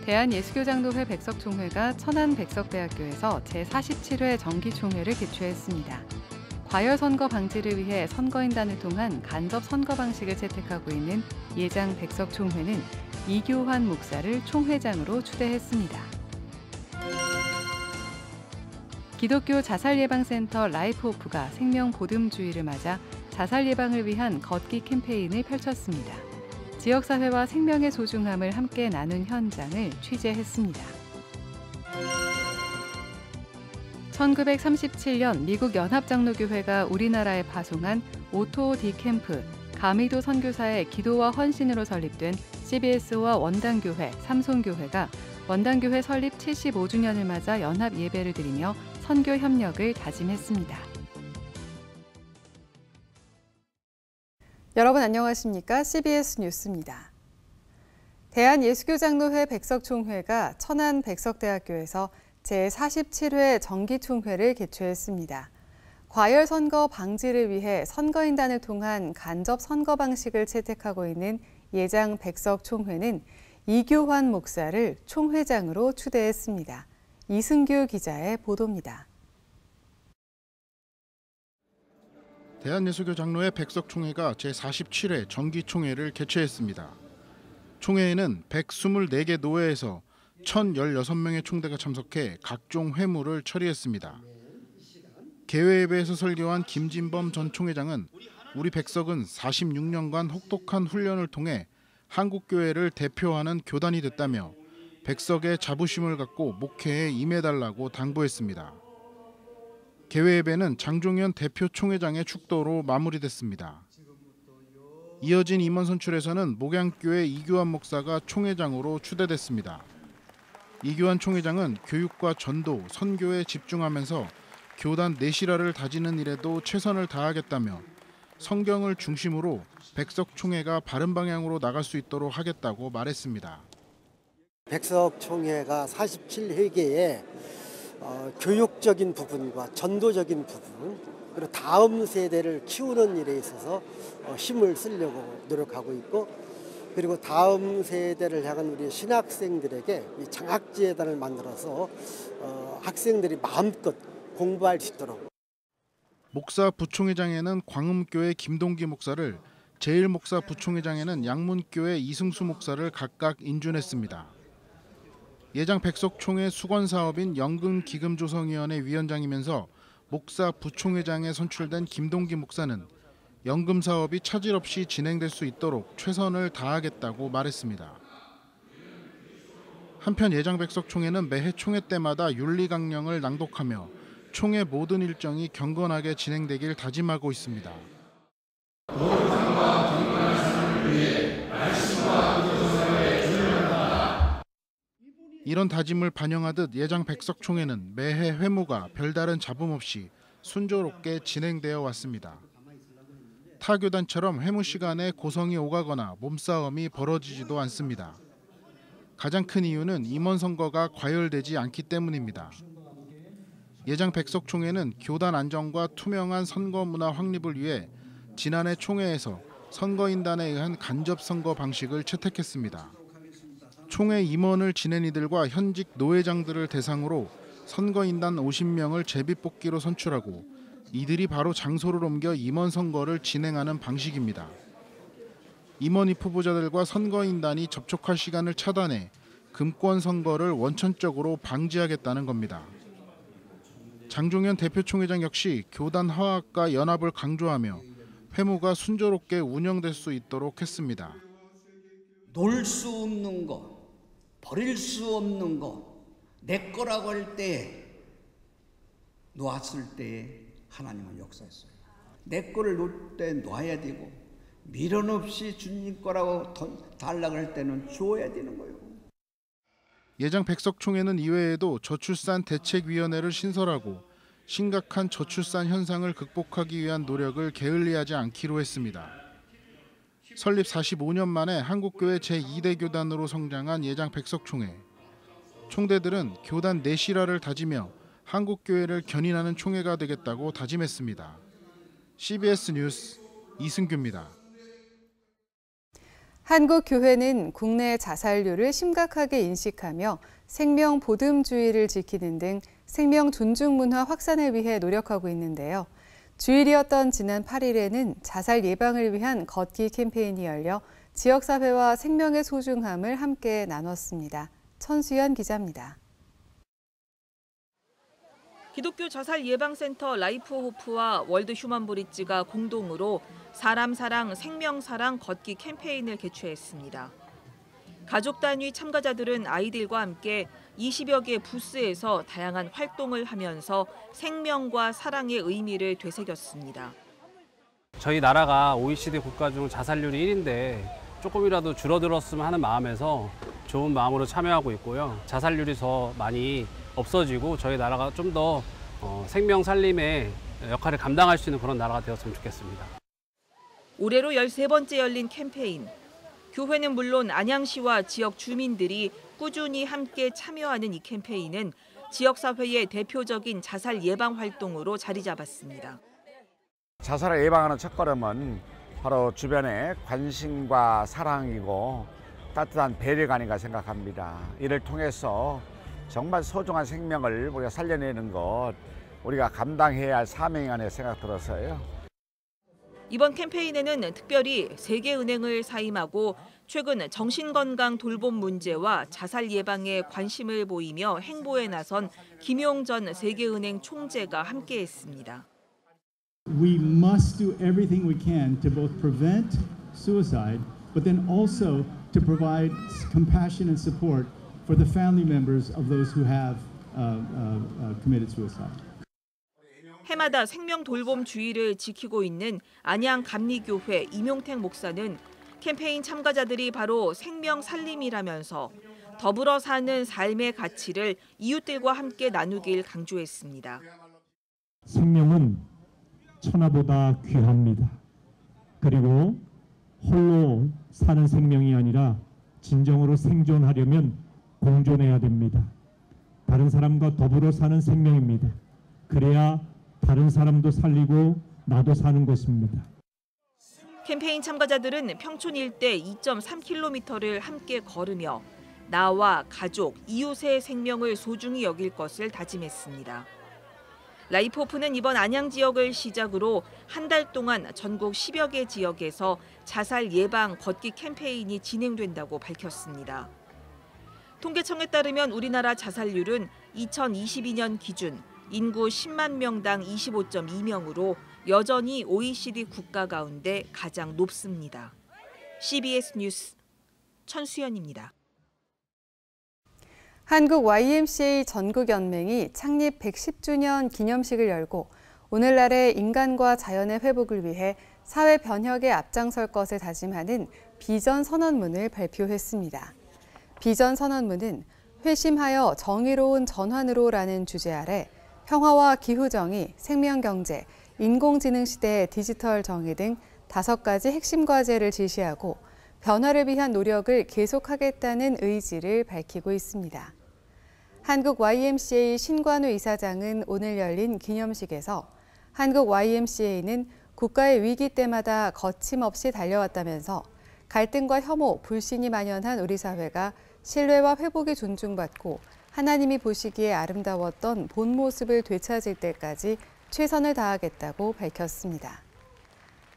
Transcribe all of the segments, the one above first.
대한예수교장로회 백석총회가 천안백석대학교에서 제47회 정기총회를 개최했습니다. 과열선거 방지를 위해 선거인단을 통한 간접 선거 방식을 채택하고 있는 예장 백석총회는 이교환 목사를 총회장으로 추대했습니다. 기독교 자살예방센터 라이프호프가 생명보듬주의를 맞아 자살 예방을 위한 걷기 캠페인을 펼쳤습니다. 지역사회와 생명의 소중함을 함께 나눈 현장을 취재했습니다. 1937년 미국 연합장로교회가 우리나라에 파송한 오토 디 캠프, 가미도 선교사의 기도와 헌신으로 설립된 CBS와 원당교회, 삼손교회가 원당교회 설립 75주년을 맞아 연합 예배를 드리며 선교 협력을 다짐했습니다. 여러분 안녕하십니까? CBS 뉴스입니다. 대한예수교장로회 백석총회가 천안 백석대학교에서 제47회 정기총회를 개최했습니다. 과열선거 방지를 위해 선거인단을 통한 간접 선거 방식을 채택하고 있는 예장 백석총회는 이교환 목사를 총회장으로 추대했습니다. 이승규 기자의 보도입니다. 대한예수교장로회 백석총회가 제47회 정기총회를 개최했습니다. 총회에는 124개 노회에서 1,016명의 총대가 참석해 각종 회무를 처리했습니다. 개회예배에서 설교한 김진범 전 총회장은 우리 백석은 46년간 혹독한 훈련을 통해 한국교회를 대표하는 교단이 됐다며 백석의 자부심을 갖고 목회에 임해달라고 당부했습니다. 개회예배는 장종현 대표 총회장의 축도로 마무리됐습니다. 이어진 임원 선출에서는 목양교회 이교환 목사가 총회장으로 추대됐습니다. 이교환 총회장은 교육과 전도, 선교에 집중하면서 교단 내실화를 다지는 일에도 최선을 다하겠다며 성경을 중심으로 백석총회가 바른 방향으로 나갈 수 있도록 하겠다고 말했습니다. 백석총회가 47회계에 교육적인 부분과 전도적인 부분, 그리고 다음 세대를 키우는 일에 있어서 힘을 쓰려고 노력하고 있고, 그리고 다음 세대를 향한 우리 신학생들에게 이 장학재단을 만들어서 학생들이 마음껏 공부할 수 있도록. 목사 부총회장에는 광음교회 김동기 목사를, 제1목사 부총회장에는 양문교회 이승수 목사를 각각 인준했습니다. 예장 백석총회 수건사업인 연금기금조성위원회 위원장이면서 목사 부총회장에 선출된 김동기 목사는 연금 사업이 차질 없이 진행될 수 있도록 최선을 다하겠다고 말했습니다. 한편 예장 백석총회는 매해 총회 때마다 윤리 강령을 낭독하며 총회 모든 일정이 경건하게 진행되길 다짐하고 있습니다. 이런 다짐을 반영하듯 예장 백석총회는 매해 회무가 별다른 잡음 없이 순조롭게 진행되어 왔습니다. 타 교단처럼 회무 시간에 고성이 오가거나 몸싸움이 벌어지지도 않습니다. 가장 큰 이유는 임원 선거가 과열되지 않기 때문입니다. 예장 백석총회는 교단 안정과 투명한 선거 문화 확립을 위해 지난해 총회에서 선거인단에 의한 간접 선거 방식을 채택했습니다. 총회 임원을 지낸 이들과 현직 노회장들을 대상으로 선거인단 50명을 제비뽑기로 선출하고 이들이 바로 장소를 옮겨 임원 선거를 진행하는 방식입니다. 임원 입 후보자들과 선거인단이 접촉할 시간을 차단해 금권 선거를 원천적으로 방지하겠다는 겁니다. 장종현 대표 총회장 역시 교단 화합과 연합을 강조하며 회무가 순조롭게 운영될 수 있도록 했습니다. 놀 수 없는 거, 버릴 수 없는 거, 내 거라고 할 때, 놓았을 때 하나님은 역사했어요. 내 거를 놓을 때 놔야 되고, 미련 없이 주님 거라고 달라고 할 때는 줘야 되는 거예요. 예장 백석총회는 이외에도 저출산 대책위원회를 신설하고 심각한 저출산 현상을 극복하기 위한 노력을 게을리하지 않기로 했습니다. 설립 45년 만에 한국교회 제2대 교단으로 성장한 예장 백석총회. 총대들은 교단 내실화를 다지며 한국교회를 견인하는 총회가 되겠다고 다짐했습니다. CBS 뉴스 이승규입니다. 한국 교회는 국내 자살률을 심각하게 인식하며 생명 보듬주의를 지키는 등 생명 존중 문화 확산을 위해 노력하고 있는데요. 주일이었던 지난 8일에는 자살 예방을 위한 걷기 캠페인이 열려 지역사회와 생명의 소중함을 함께 나눴습니다. 천수연 기자입니다. 기독교 자살 예방센터 라이프호프와 월드 휴먼 브릿지가 공동으로 사람 사랑, 생명 사랑 걷기 캠페인을 개최했습니다. 가족 단위 참가자들은 아이들과 함께 20여 개 부스에서 다양한 활동을 하면서 생명과 사랑의 의미를 되새겼습니다. 저희 나라가 OECD 국가 중 자살률이 1인데 조금이라도 줄어들었으면 하는 마음에서 좋은 마음으로 참여하고 있고요. 자살률이 더 많이 없어지고 저희 나라가 좀 더 생명 살림의 역할을 감당할 수 있는 그런 나라가 되었으면 좋겠습니다. 올해로 13번째 열린 캠페인. 교회는 물론 안양시와 지역 주민들이 꾸준히 함께 참여하는 이 캠페인은 지역사회의 대표적인 자살 예방 활동으로 자리 잡았습니다. 자살을 예방하는 첫걸음은 바로 주변의 관심과 사랑이고 따뜻한 배려가 아닌가 생각합니다. 이를 통해서 정말 소중한 생명을 우리가 살려내는 것, 우리가 감당해야 할 사명이 아니라 생각 들어서요. 이번 캠페인에는 특별히 세계은행을 사임하고 최근 정신건강 돌봄 문제와 자살 예방에 관심을 보이며 행보에 나선 김용전 세계은행 총재가 함께했습니다. We must do everything we can to both prevent suicide, but then also to provide compassion and support for the family members of those who have committed suicide. 해마다 생명 돌봄 주의를 지키고 있는 안양 감리교회 임용택 목사는 캠페인 참가자들이 바로 생명 살림이라면서 더불어 사는 삶의 가치를 이웃들과 함께 나누길 강조했습니다. 생명은 천하보다 귀합니다. 그리고 홀로 사는 생명이 아니라 진정으로 생존하려면 공존해야 됩니다. 다른 사람과 더불어 사는 생명입니다. 그래야 다른 사람도 살리고 나도 사는 것입니다. 캠페인 참가자들은 평촌 일대 2.3km를 함께 걸으며 나와 가족, 이웃의 생명을 소중히 여길 것을 다짐했습니다. 라이프호프는 이번 안양 지역을 시작으로 한 달 동안 전국 10여 개 지역에서 자살 예방 걷기 캠페인이 진행된다고 밝혔습니다. 통계청에 따르면 우리나라 자살률은 2022년 기준 인구 10만 명당 25.2명으로 여전히 OECD 국가 가운데 가장 높습니다. CBS 뉴스 천수연입니다. 한국 YMCA 전국연맹이 창립 110주년 기념식을 열고 오늘날의 인간과 자연의 회복을 위해 사회 변혁에 앞장설 것을 다짐하는 비전 선언문을 발표했습니다. 비전 선언문은 회심하여 정의로운 전환으로라는 주제 아래 평화와 기후정의, 생명경제, 인공지능 시대의 디지털 정의 등 5가지 핵심 과제를 지시하고 변화를 위한 노력을 계속하겠다는 의지를 밝히고 있습니다. 한국 YMCA 신관우 이사장은 오늘 열린 기념식에서 한국 YMCA는 국가의 위기 때마다 거침없이 달려왔다면서 갈등과 혐오, 불신이 만연한 우리 사회가 신뢰와 회복이 존중받고 하나님이 보시기에 아름다웠던 본 모습을 되찾을 때까지 최선을 다하겠다고 밝혔습니다.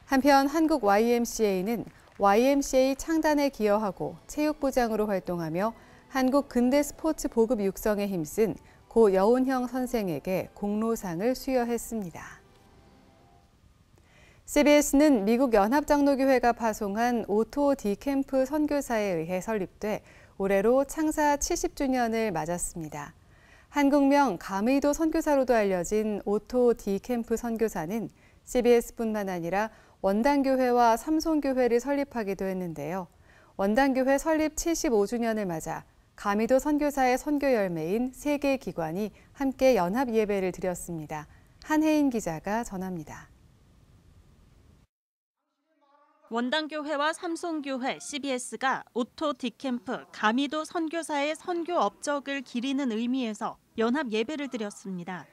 한편 한국 YMCA는 YMCA 창단에 기여하고 체육부장으로 활동하며 한국 근대 스포츠 보급 육성에 힘쓴 고 여운형 선생에게 공로상을 수여했습니다. CBS는 미국 연합장로교회가 파송한 오토 디캠프 선교사에 의해 설립돼 올해로 창사 70주년을 맞았습니다. 한국명 가미도 선교사로도 알려진 오토 디캠프 선교사는 CBS뿐만 아니라 원당교회와 삼손교회를 설립하기도 했는데요. 원당교회 설립 75주년을 맞아 가미도 선교사의 선교 열매인 3개 기관이 함께 연합 예배를 드렸습니다. 한혜인 기자가 전합니다. 원당교회와 삼손교회, CBS가 오토 디캠프 가미도 선교사의 선교 업적을 기리는 의미에서 연합 예배를 드렸습니다.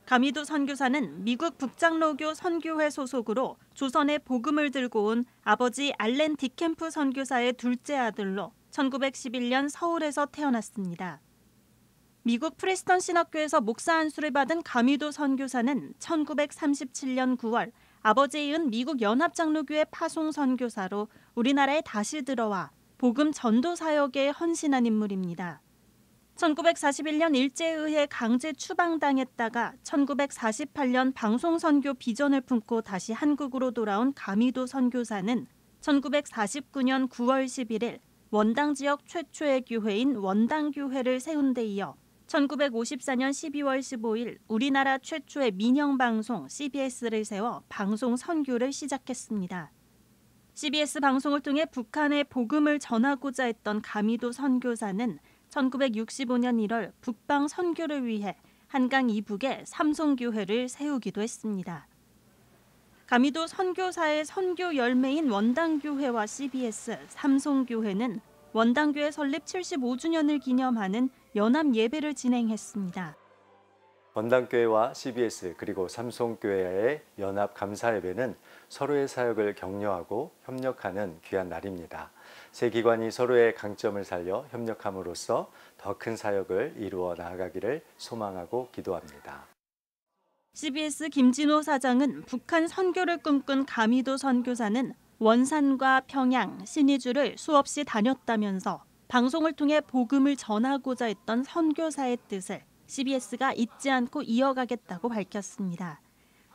가미도 선교사는 미국 북장로교 선교회 소속으로 조선에 복음을 들고 온 아버지 알렌 디캠프 선교사의 둘째 아들로 1911년 서울에서 태어났습니다. 미국 프레스턴 신학교에서 목사 안수를 받은 가미도 선교사는 1937년 9월 아버지에 이은 미국 연합장로교회 파송 선교사로 우리나라에 다시 들어와 복음 전도 사역에 헌신한 인물입니다. 1941년 일제에 의해 강제 추방당했다가 1948년 방송선교 비전을 품고 다시 한국으로 돌아온 가미도 선교사는 1949년 9월 11일 원당 지역 최초의 교회인 원당교회를 세운 데 이어 1954년 12월 15일 우리나라 최초의 민영방송 CBS를 세워 방송 선교를 시작했습니다. CBS 방송을 통해 북한에 복음을 전하고자 했던 가미도 선교사는 1965년 1월 북방 선교를 위해 한강 이북에 삼송교회를 세우기도 했습니다. 가미도 선교사의 선교 열매인 원당교회와 CBS, 삼송교회는 원당교회 설립 75주년을 기념하는 연합 예배를 진행했습니다. 원당교회와 CBS 그리고 삼송교회의 연합 감사 예배는 서로의 사역을 격려하고 협력하는 귀한 날입니다. 세 기관이 서로의 강점을 살려 협력함으로써 더 큰 사역을 이루어 나아가기를 소망하고 기도합니다. CBS 김진호 사장은 북한 선교를 꿈꾼 가미도 선교사는 원산과 평양, 신의주를 수없이 다녔다면서 방송을 통해 복음을 전하고자 했던 선교사의 뜻을 CBS가 잊지 않고 이어가겠다고 밝혔습니다.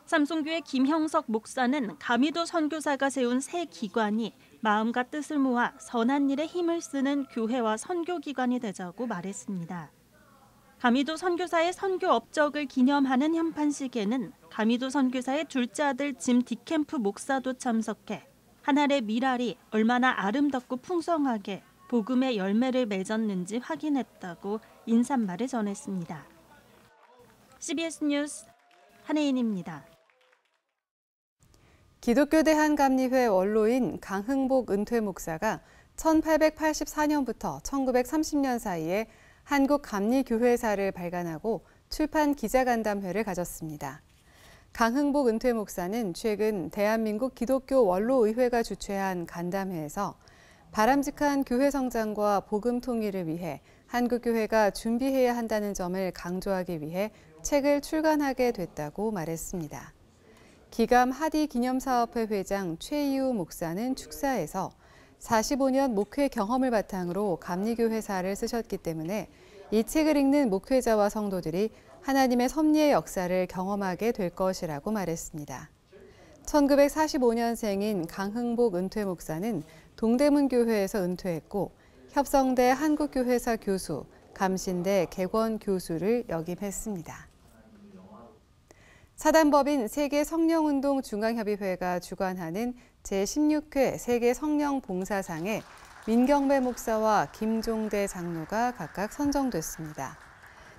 삼송교회 김형석 목사는 가미도 선교사가 세운 새 기관이 마음과 뜻을 모아 선한 일에 힘을 쓰는 교회와 선교기관이 되자고 말했습니다. 가미도 선교사의 선교 업적을 기념하는 현판식에는 가미도 선교사의 둘째 아들 짐 디캠프 목사도 참석해 하늘의 미랄이 얼마나 아름답고 풍성하게 복음의 열매를 맺었는지 확인했다고 인사말을 전했습니다. CBS 뉴스 한혜인입니다. 기독교 대한감리회 원로인 강흥복 은퇴 목사가 1884년부터 1930년 사이에 한국 감리교회사를 발간하고 출판 기자간담회를 가졌습니다. 강흥복 은퇴 목사는 최근 대한민국 기독교 원로의회가 주최한 간담회에서 바람직한 교회 성장과 복음 통일을 위해 한국교회가 준비해야 한다는 점을 강조하기 위해 책을 출간하게 됐다고 말했습니다. 기감 하디 기념사업회 회장 최이우 목사는 축사에서 45년 목회 경험을 바탕으로 감리교회사를 쓰셨기 때문에 이 책을 읽는 목회자와 성도들이 하나님의 섭리의 역사를 경험하게 될 것이라고 말했습니다. 1945년생인 강흥복 은퇴 목사는 동대문교회에서 은퇴했고 협성대 한국교회사 교수, 감신대 객원 교수를 역임했습니다. 사단법인 세계성령운동 중앙협의회가 주관하는 제16회 세계성령봉사상에 민경배 목사와 김종대 장로가 각각 선정됐습니다.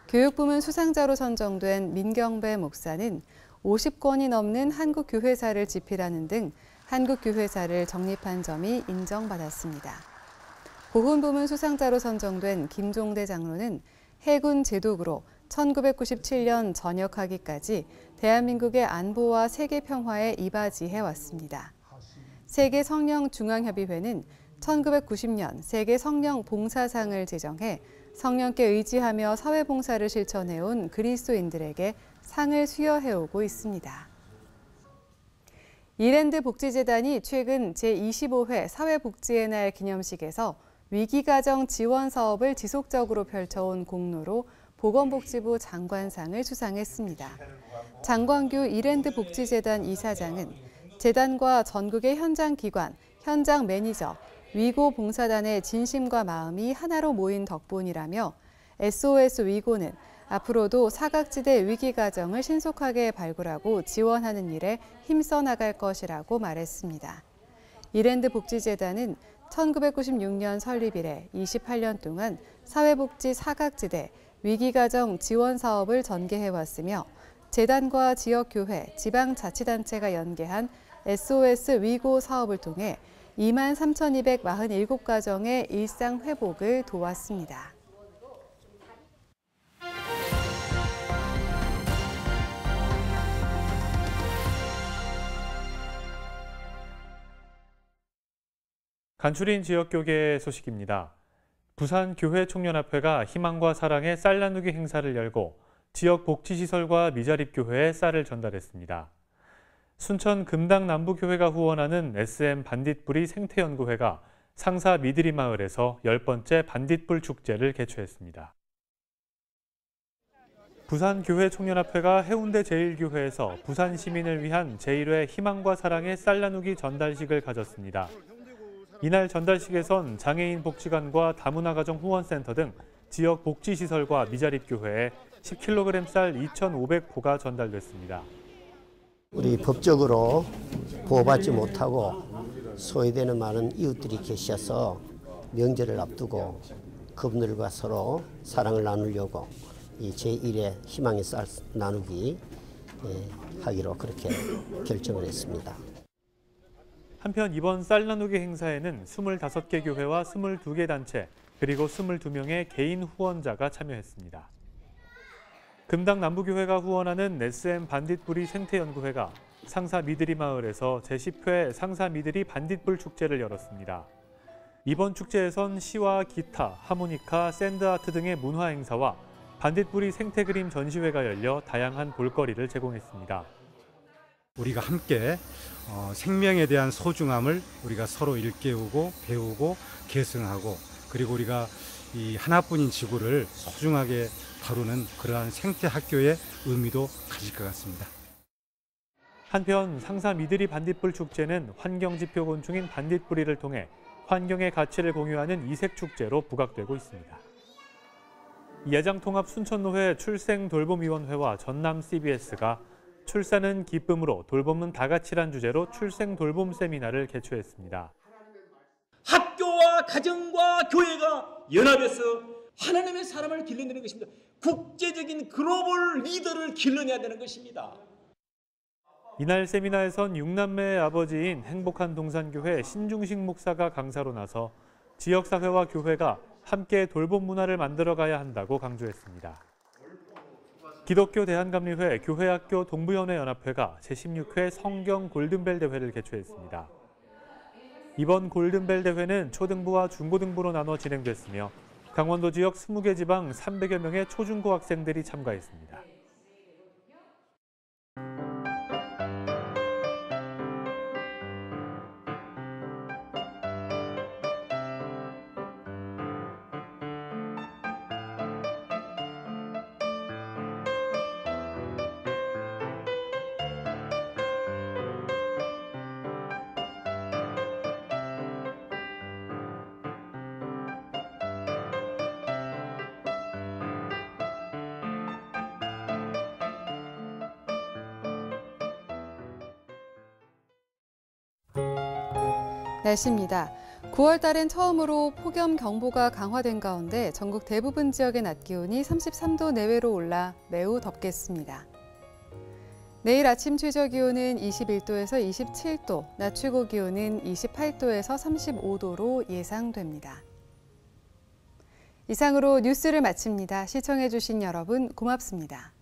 교육부문 수상자로 선정된 민경배 목사는 50권이 넘는 한국교회사를 집필하는 등 한국교회사를 정립한 점이 인정받았습니다. 보훈부문 수상자로 선정된 김종대 장로는 해군 제독으로 1997년 전역하기까지 대한민국의 안보와 세계 평화에 이바지해왔습니다. 세계성령중앙협의회는 1990년 세계성령봉사상을 제정해 성령께 의지하며 사회봉사를 실천해온 그리스도인들에게 상을 수여해오고 있습니다. 이랜드 복지재단이 최근 제25회 사회복지의 날 기념식에서 위기가정 지원 사업을 지속적으로 펼쳐온 공로로 보건복지부 장관상을 수상했습니다. 장광규 이랜드 복지재단 이사장은 재단과 전국의 현장 기관, 현장 매니저, 위고 봉사단의 진심과 마음이 하나로 모인 덕분이라며 SOS 위고는 앞으로도 사각지대 위기가정을 신속하게 발굴하고 지원하는 일에 힘써 나갈 것이라고 말했습니다. 이랜드 복지재단은 1996년 설립 이래 28년 동안 사회복지 사각지대 위기가정 지원 사업을 전개해왔으며 재단과 지역교회, 지방자치단체가 연계한 SOS 위고 사업을 통해 23,247가정의 일상 회복을 도왔습니다. 간추린 지역교계 소식입니다. 부산교회총연합회가 희망과 사랑의 쌀 나누기 행사를 열고 지역 복지시설과 미자립교회에 쌀을 전달했습니다. 순천 금당 남부교회가 후원하는 SM 반딧불이 생태연구회가 상사 미드리 마을에서 10번째 반딧불 축제를 개최했습니다. 부산교회총연합회가 해운대 제1교회에서 부산 시민을 위한 제1회 희망과 사랑의 쌀 나누기 전달식을 가졌습니다. 이날 전달식에선 장애인 복지관과 다문화 가정 후원센터 등 지역 복지시설과 미자립교회에 10kg 쌀 2,500포가 전달됐습니다. 우리 법적으로 보호받지 못하고 소외되는 많은 이웃들이 계셔서 명절을 앞두고 그분들과 서로 사랑을 나누려고 이 제1회 희망의 쌀 나누기 하기로 그렇게 결정을 했습니다. 한편 이번 쌀 나누기 행사에는 25개 교회와 22개 단체 그리고 22명의 개인 후원자가 참여했습니다. 금당 남부교회가 후원하는 SM 반딧불이 생태연구회가 상사 미드리 마을에서 제10회 상사 미드리 반딧불 축제를 열었습니다. 이번 축제에선 시와 기타, 하모니카, 샌드아트 등의 문화 행사와 반딧불이 생태 그림 전시회가 열려 다양한 볼거리를 제공했습니다. 우리가 함께 생명에 대한 소중함을 우리가 서로 일깨우고 배우고 계승하고 그리고 우리가 이 하나뿐인 지구를 소중하게 다루는 그러한 생태 학교의 의미도 가질 것 같습니다. 한편 상사 미드리 반딧불 축제는 환경지표 곤충인 반딧불이를 통해 환경의 가치를 공유하는 이색축제로 부각되고 있습니다. 예장통합 순천노회 출생돌봄위원회와 전남 CBS가 출산은 기쁨으로 돌봄은 다같이란 주제로 출생돌봄 세미나를 개최했습니다. 학교와 가정과 교회가 연합해서 하나님의 사람을 길러내는 것입니다. 국제적인 글로벌 리더를 길러내야 되는 것입니다. 이날 세미나에선 6남매의 아버지인 행복한 동산교회 신중식 목사가 강사로 나서 지역사회와 교회가 함께 돌봄 문화를 만들어가야 한다고 강조했습니다. 기독교 대한감리회 교회학교 동부연회 연합회가 제16회 성경 골든벨 대회를 개최했습니다. 이번 골든벨 대회는 초등부와 중고등부로 나눠 진행됐으며 강원도 지역 20개 지방 300여 명의 초중고 학생들이 참가했습니다. 날씨입니다. 9월 달엔 처음으로 폭염경보가 강화된 가운데 전국 대부분 지역의 낮 기온이 33도 내외로 올라 매우 덥겠습니다. 내일 아침 최저 기온은 21도에서 27도, 낮 최고 기온은 28도에서 35도로 예상됩니다. 이상으로 뉴스를 마칩니다. 시청해주신 여러분 고맙습니다.